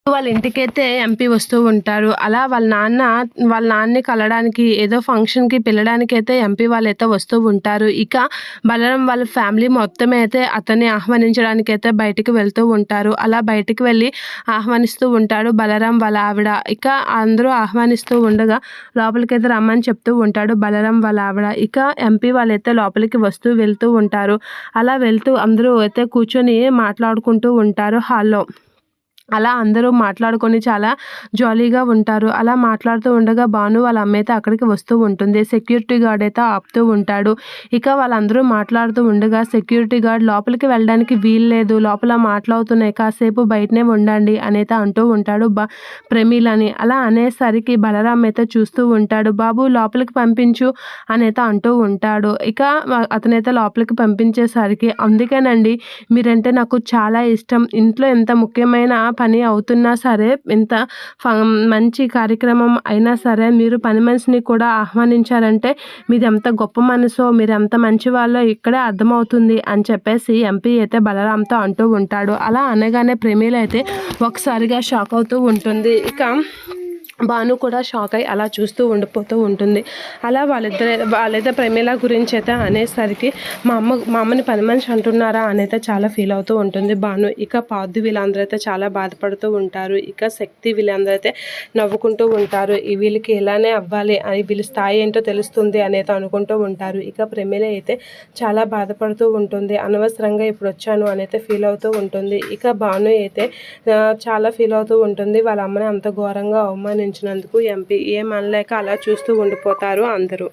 వాళ్ళ ఇంటికైతే ఎంపీ వస్తూ ఉంటారు. అలా వాళ్ళ నాన్నని కలవడానికి ఏదో ఫంక్షన్‌కి పిలవడానికైతే ఎంపీ వాళ్ళైతే వస్తూ ఉంటారు. ఇక బలరాం వాళ్ళ ఫ్యామిలీ మొత్తం అయితే అతన్ని ఆహ్వానించడానికైతే బయటికి వెళ్తూ ఉంటారు. అలా బయటికి వెళ్ళి ఆహ్వానిస్తూ ఉంటాడు బలరాం వాళ్ళ ఆవిడ. ఇక అందరూ ఆహ్వానిస్తూ ఉండగా లోపలికైతే రమ్మని చెప్తూ ఉంటాడు బలరాం వాళ్ళ ఆవిడ. ఇక ఎంపీ వాళ్ళైతే లోపలికి వస్తూ వెళ్తూ ఉంటారు. అలా వెళ్తూ అందరూ అయితే కూర్చొని మాట్లాడుకుంటూ ఉంటారు హాల్‌లో. అలా అందరూ మాట్లాడుకొని చాలా జాలీగా ఉంటారు. అలా మాట్లాడుతూ ఉండగా భాను వాళ్ళ అమ్మైతే అక్కడికి వస్తూ ఉంటుంది. సెక్యూరిటీ గార్డ్ అయితే ఆపుతూ ఉంటాడు. ఇక వాళ్ళందరూ మాట్లాడుతూ ఉండగా సెక్యూరిటీ గార్డ్ లోపలికి వెళ్ళడానికి వీల్లేదు, లోపల మాటలవుతున్నాయి, కాసేపు బయటనే ఉండండి అనైతే అంటూ ఉంటాడు ప్రమీలని. అలా అనేసరికి బలరాం అయితే చూస్తూ ఉంటాడు. బాబు లోపలికి పంపించు అనైతే అంటూ ఉంటాడు. ఇక అతనైతే లోపలికి పంపించేసరికి అందుకేనండి మీరంటే నాకు చాలా ఇష్టం. ఇంట్లో ఎంత ముఖ్యమైన పని అవుతున్నా సరే, ఎంత మంచి కార్యక్రమం అయినా సరే మీరు పని మనిషిని కూడా ఆహ్వానించారంటే మీది ఎంత గొప్ప మనసో, మీరు ఎంత మంచి వాళ్ళో ఇక్కడే అర్థమవుతుంది అని చెప్పేసి ఎంపీ అయితే బలరాంతో అంటూ ఉంటాడు. అలా అనగానే ప్రమీల అయితే ఒకసారిగా షాక్ అవుతూ ఉంటుంది. ఇక భాను కూడా షాక్ అయ్యి అలా చూస్తూ ఉండిపోతూ ఉంటుంది. అలా వాళ్ళైతే ప్రమీల గురించి అయితే అనేసరికి మా అమ్మని పని మనిషి అంటున్నారా అనైతే చాలా ఫీల్ అవుతూ ఉంటుంది భాను. ఇక పాదు వీళ్ళందరూ అయితే చాలా బాధపడుతూ ఉంటారు. ఇక శక్తి వీళ్ళందరూ అయితే నవ్వుకుంటూ ఉంటారు. వీళ్ళకి ఇలానే అవ్వాలి అని, వీళ్ళ స్థాయి ఏంటో తెలుస్తుంది అనేది అనుకుంటూ ఉంటారు. ఇక ప్రమీల అయితే చాలా బాధపడుతూ ఉంటుంది. అనవసరంగా ఇప్పుడు వచ్చాను అనైతే ఫీల్ అవుతూ ఉంటుంది. ఇక భాను అయితే చాలా ఫీల్ అవుతూ ఉంటుంది. వాళ్ళ అమ్మని అంత ఘోరంగా అవమానించినందుకు. ఎంపీ ఏమనలేక అలా చూస్తూ ఉండిపోతారు అందరూ.